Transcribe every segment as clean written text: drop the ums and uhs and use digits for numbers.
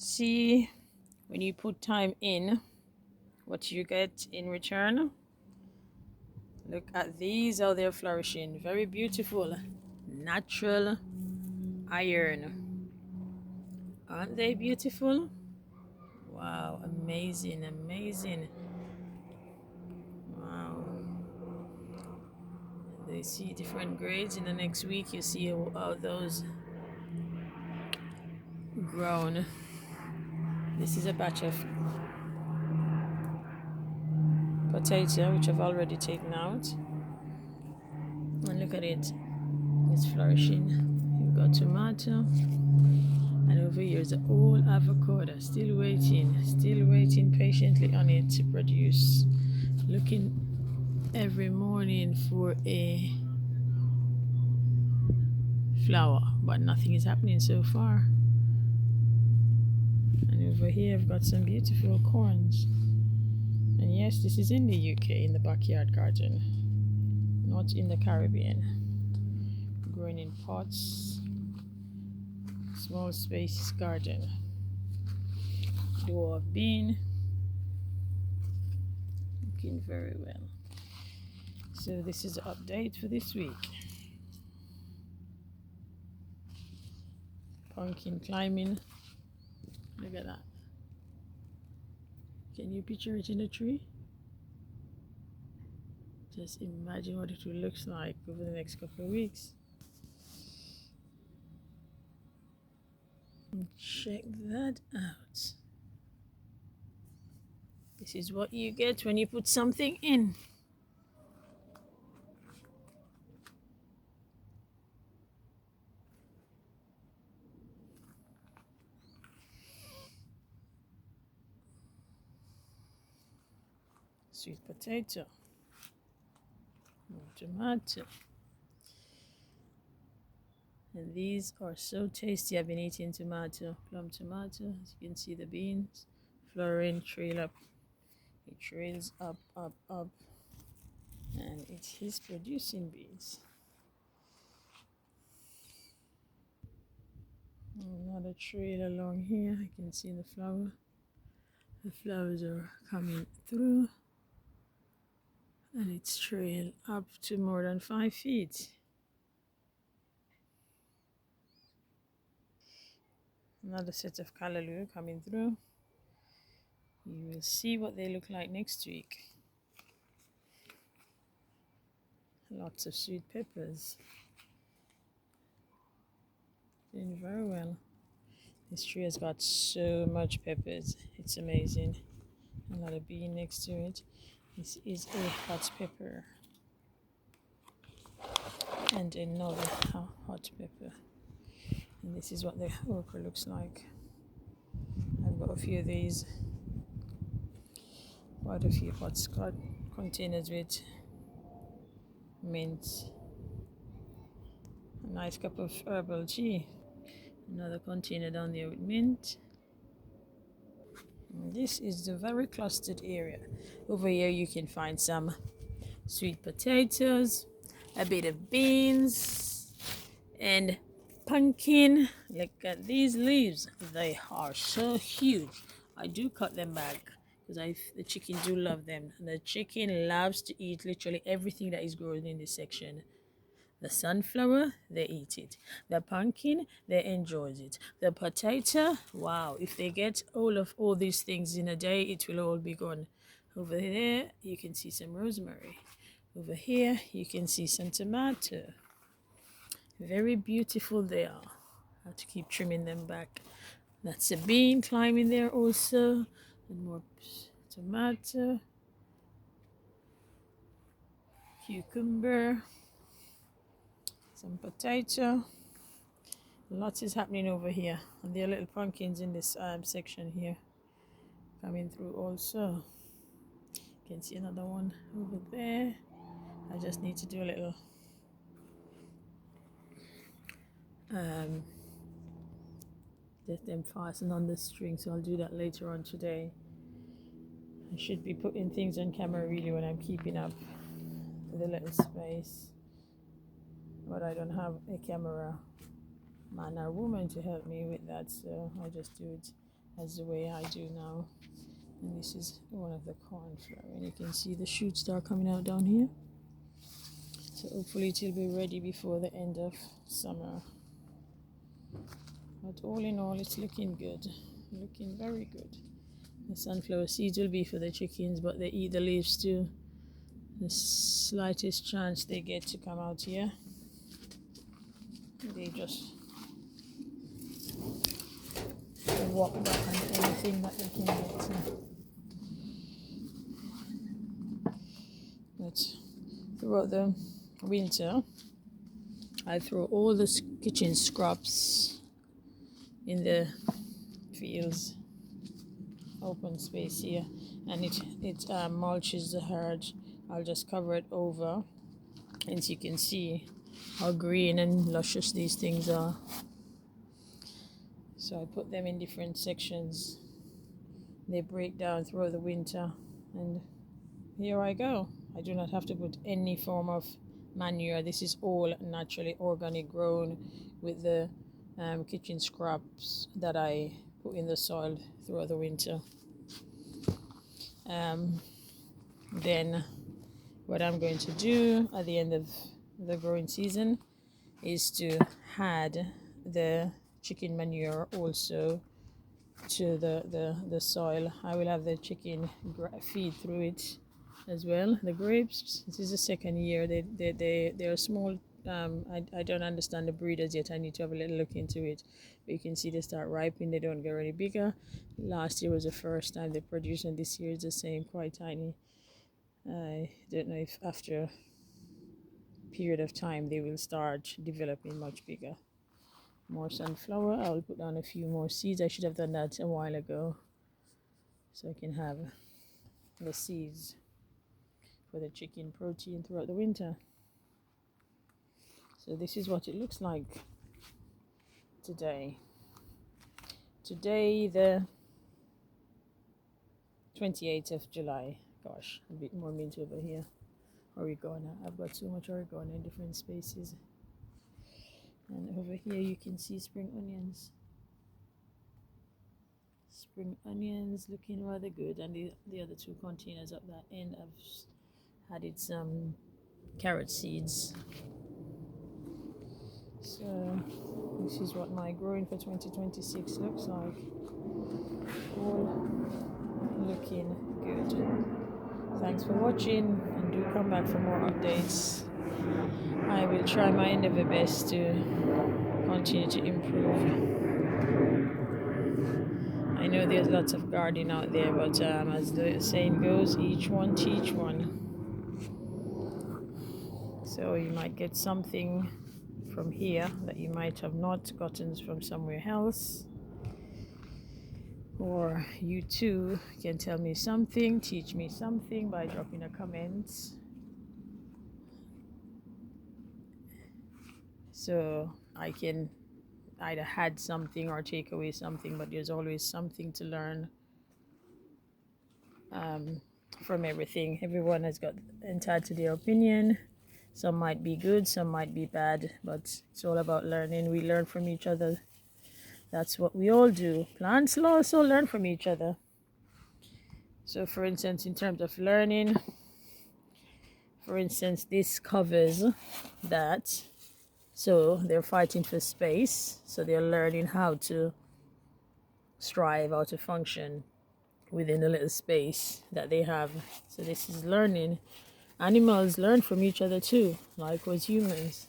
See, when you put time in, what you get in return. Look at these, how they're flourishing. Very beautiful. Natural iron. Aren't they beautiful? Wow, amazing, amazing. Wow. They see different grades. In the next week, you see how those grown. This is a batch of potato, which I've already taken out. And look at it. It's flourishing. You've got tomato. And over here is the old avocado, still waiting patiently on it to produce. Looking every morning for a flower, but nothing is happening so far. And over here I've got some beautiful corns. And yes, this is in the UK, in the backyard garden, not in the Caribbean. Growing in pots, small space garden. Dwarf bean, looking very well. So this is the update for this week. Pumpkin climbing. Look at that. Can you picture it in a tree? Just imagine what it will look like over the next couple of weeks. And check that out. This is what you get when you put something in. Sweet potato, more tomato. And these are so tasty. I've been eating tomato, plum tomato. As you can see, the beans flowering, trail up. It trails up, up, up, and it is producing beans. Another trail along here. I can see the flower. The flowers are coming through, and it's trail up to more than 5 feet. Another set of callaloo coming through. You will see what they look like next week. Lots of sweet peppers. Doing very well. This tree has got so much peppers. It's amazing. Another bean next to it. This is a hot pepper. And another hot pepper. And this is what the okra looks like. I've got a few of these. Quite a few pots, containers with mint. A nice cup of herbal tea. Another container down there with mint. And this is the very clustered area. Over here you can find some sweet potatoes, a bit of beans, and pumpkin. Look at these leaves. They are so huge. I do cut them back because the chicken do love them. The chicken loves to eat literally everything that is grown in this section. The sunflower, they eat it. The pumpkin, they enjoy it. The potato, wow, if they get all these things in a day, it will all be gone. Over there, you can see some rosemary. Over here, you can see some tomato. Very beautiful they are. I have to keep trimming them back. That's a bean climbing there also. And more tomato. Cucumber. Some potato. Lots is happening over here. And there are little pumpkins in this section here. Coming through also. You can see another one over there. I just need to do a little get them fastened on the string, so I'll do that later on today. I should be putting things on camera really when I'm keeping up with a little space, but I don't have a camera man or woman to help me with that, so I'll just do it as the way I do now. And this is one of the cornflower, and you can see the shoots start coming out down here. So hopefully it will be ready before the end of summer. But all in all, it's looking good, looking very good. The sunflower seeds will be for the chickens, but they eat the leaves too. The slightest chance they get to come out here, they just walk back on anything that they can get to. But throughout the winter, I throw all the kitchen scraps in the fields, open space here, and it mulches the herd. I'll just cover it over, and as you can see how green and luscious these things are. So I put them in different sections. They break down throughout the winter, and here I go. I do not have to put any form of manure. This is all naturally organic grown with the kitchen scraps that I put in the soil throughout the winter. Then what I'm going to do at the end of the growing season is to add the chicken manure also to the soil. I will have the chicken feed through it as well. The grapes, this is the second year. They are small. I don't understand the breeders yet. I need to have a little look into it. But you can see they start ripening. They don't get any bigger. Last year was the first time they produced, and this year is the same, quite tiny. I don't know if after a period of time they will start developing much bigger. More sunflower. I'll put down a few more seeds. I should have done that a while ago, so I can have the seeds for the chicken protein throughout the winter. So this is what it looks like today. Today, the 28th of July. Gosh, a bit more mint over here. Oregano. I've got so much oregano in different spaces. And over here you can see spring onions. Spring onions looking rather good. And the other two containers up that end, I've added some carrot seeds. So this is what my growing for 2026 looks like. All looking good. Thanks for watching, and do come back for more updates. I will try my endeavor best to continue to improve. I know there's lots of gardening out there, but as the saying goes, each one teach one. So you might get something from here that you might have not gotten from somewhere else. Or you too can tell me something, teach me something by dropping a comment. So I can either add something or take away something, but there's always something to learn from everything. Everyone has got entitled to their opinion. Some might be good, some might be bad, but it's all about learning. We learn from each other. That's what we all do. Plants also learn from each other. So for instance, in terms of learning, for instance, this covers that. So they're fighting for space. So they're learning how to strive, how to function within a little space that they have. So this is learning. Animals learn from each other too, likewise humans.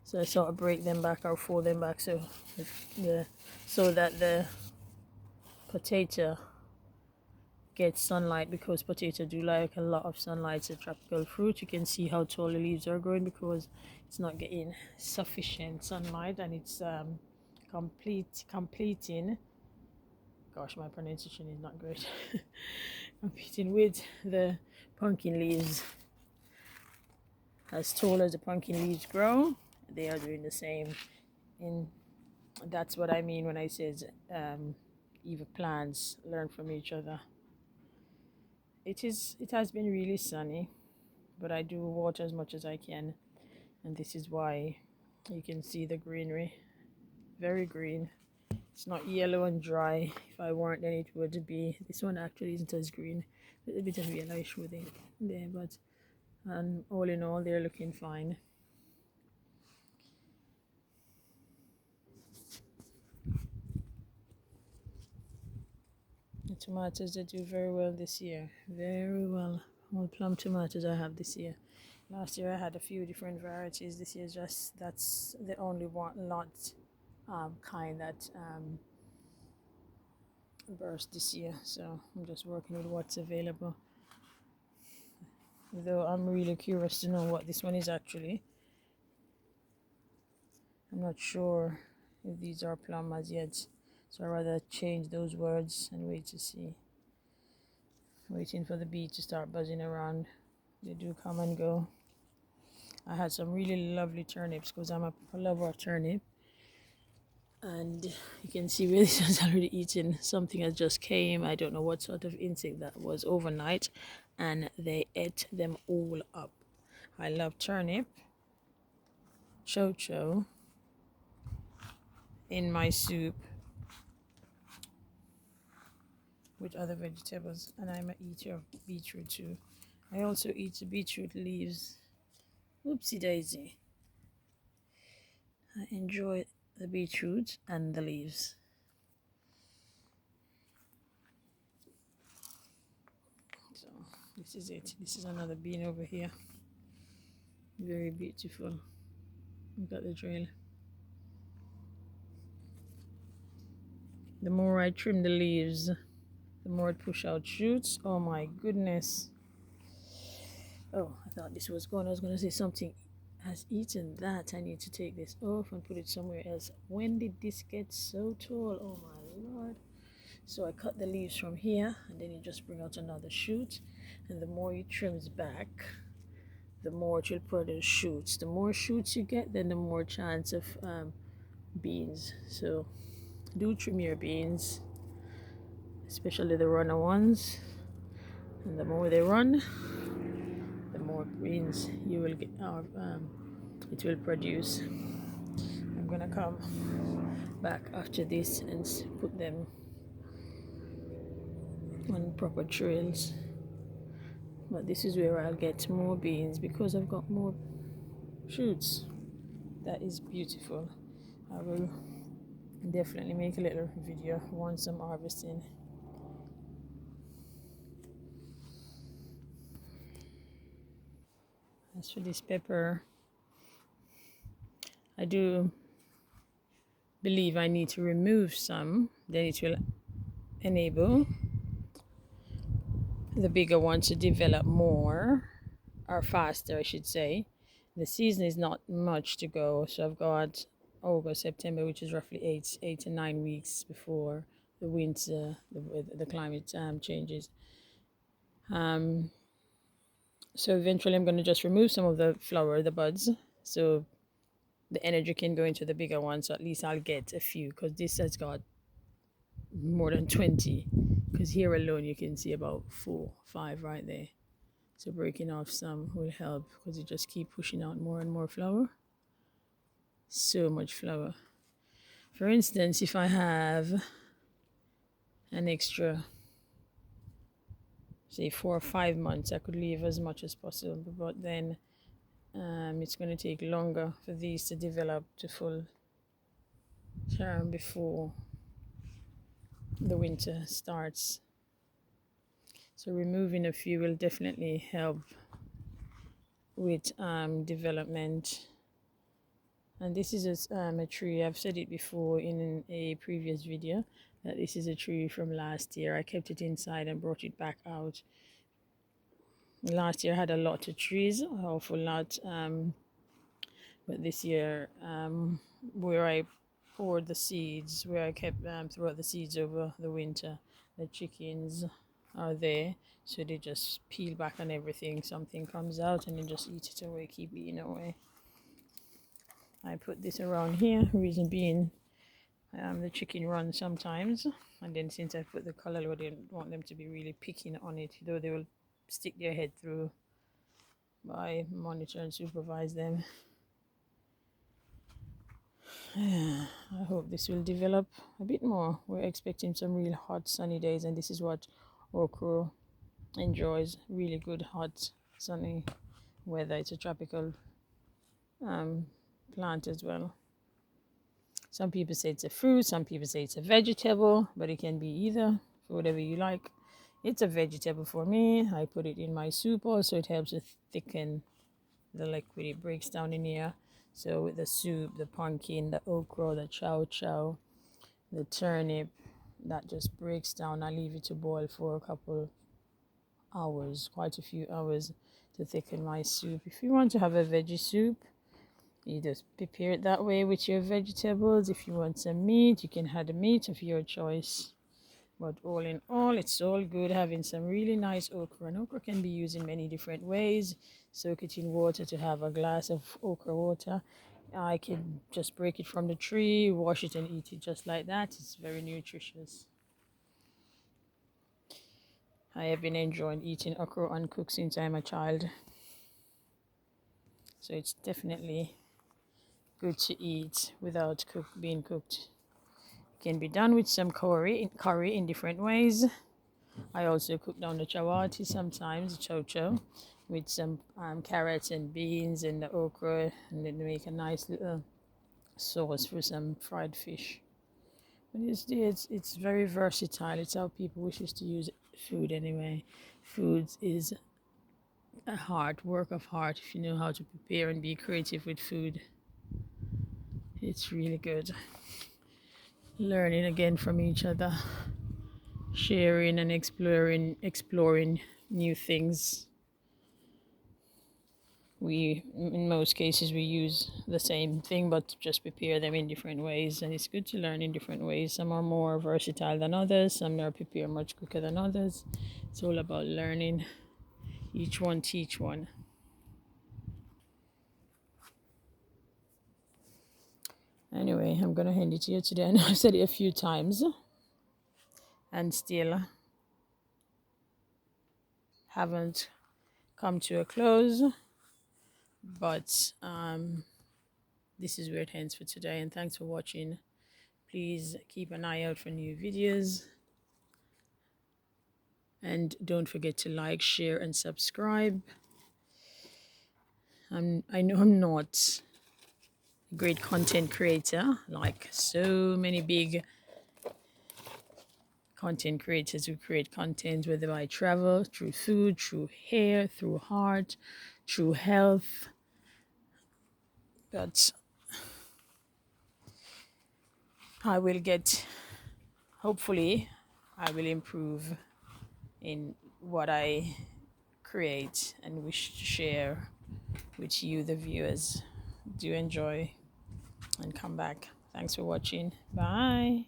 So I sort of break them back or fold them back so that the potato gets sunlight, because potato do like a lot of sunlight. It's a tropical fruit. You can see how tall the leaves are growing because it's not getting sufficient sunlight, and it's completing, gosh, my pronunciation is not great, competing with the pumpkin leaves. As tall as the pumpkin leaves grow, they are doing the same. And that's what I mean when I said even plants learn from each other. It has been really sunny, but I do water as much as I can, and this is why you can see the greenery, very green. It's not yellow and dry. If I weren't, then it would be. This one actually isn't as green. A little bit of yellowish with it there, but all in all, they're looking fine. The tomatoes, they do very well this year. Very well. All plum tomatoes I have this year. Last year I had a few different varieties. This year just that's the only one lot kind that burst this year. So I'm just working with what's available. Though I'm really curious to know what this one is actually. I'm not sure if these are plum as yet. So I'd rather change those words and wait to see. Waiting for the bee to start buzzing around. They do come and go. I had some really lovely turnips because I'm a lover of turnip. And you can see where this one's already eaten. Something has just came. I don't know what sort of insect that was overnight. And they ate them all up. I love turnip, chocho in my soup with other vegetables. And I'm an eater of beetroot too. I also eat the beetroot leaves. Oopsie daisy. I enjoy the beetroot and the leaves. So this is it. This is another bean over here. Very beautiful. Look at the drill. The more I trim the leaves, the more it push out shoots. Oh my goodness. Oh, I thought this was gone. I was going to say something has eaten that. I need to take this off and put it somewhere else. When did this get so tall? Oh my lord. So I cut the leaves from here and then you just bring out another shoot. And the more you trims back, the more it will produce shoots. The more shoots you get, then the more chance of beans. So do trim your beans, especially the runner ones. And the more they run, the more beans you will get. It will produce. I'm gonna come back after this and put them on proper trails. But this is where I'll get more beans because I've got more shoots. That is beautiful. I will definitely make a little video once I'm harvesting. As for this pepper, I do believe I need to remove some, then it will enable the bigger one to develop more, or faster I should say. The season is not much to go, so I've got August, September, which is roughly 8 to 9 weeks before the winter, the climate changes. So eventually I'm going to just remove some of the flower, the buds, so the energy can go into the bigger one. So at least I'll get a few, because this has got more than 20, because here alone you can see about 4, 5 right there. So breaking off some will help, because you just keep pushing out more and more flower. So much flower. For instance, if I have an extra, say 4 or 5 months, I could leave as much as possible, but then it's going to take longer for these to develop to full term before the winter starts. So removing a few will definitely help with development. And this is a tree. I've said it before in a previous video that this is a tree from last year. I kept it inside and brought it back out. Last year I had a lot of trees, an awful lot, but this year where I poured the seeds, where I kept throughout the seeds over the winter, the chickens are there, so they just peel back on everything. Something comes out and then just eat it away, keep eating away. I put this around here, reason being the chicken run sometimes, and then since I put the color, I didn't want them to be really picking on it, though they will stick their head through. But I monitor and supervise them. I hope this will develop a bit more. We're expecting some real hot sunny days, and this is what okra enjoys, really good hot sunny weather. It's a tropical um, plant as well. Some people say it's a fruit, some people say it's a vegetable, but it can be either, for whatever you like. It's a vegetable for me. I put it in my soup also. It helps to thicken the liquid. It breaks down in here. So with the soup, the pumpkin, the okra, the chow chow, the turnip, that just breaks down. I leave it to boil for a couple hours, quite a few hours, to thicken my soup. If you want to have a veggie soup, you just prepare it that way with your vegetables. If you want some meat, you can add the meat of your choice. But all in all, it's all good having some really nice okra. And okra can be used in many different ways. Soak it in water to have a glass of okra water. I can just break it from the tree, wash it and eat it just like that. It's very nutritious. I have been enjoying eating okra uncooked since I'm a child. So it's definitely good to eat without being cooked. It can be done with some curry in different ways. I also cook down the chawati sometimes, chow chow, with some carrots and beans and the okra, and then make a nice little sauce for some fried fish. But it's very versatile. It's how people wishes to use food anyway. Food is a work of art if you know how to prepare and be creative with food. It's really good. Learning again from each other, sharing and exploring new things. We, in most cases, we use the same thing but just prepare them in different ways, and it's good to learn in different ways. Some are more versatile than others, some are prepared much quicker than others. It's all about learning. Each one teach one. Anyway, I'm gonna hand it to you today. I know I've said it a few times and still haven't come to a close, but this is where it ends for today, and thanks for watching. Please keep an eye out for new videos, and don't forget to like, share and subscribe. I know I'm not a great content creator like so many big content creators who create content, whether by travel, through food, through hair, through heart, through health. But I will hopefully I will improve in what I create and wish to share with you, the viewers. Do enjoy and come back. Thanks for watching. Bye.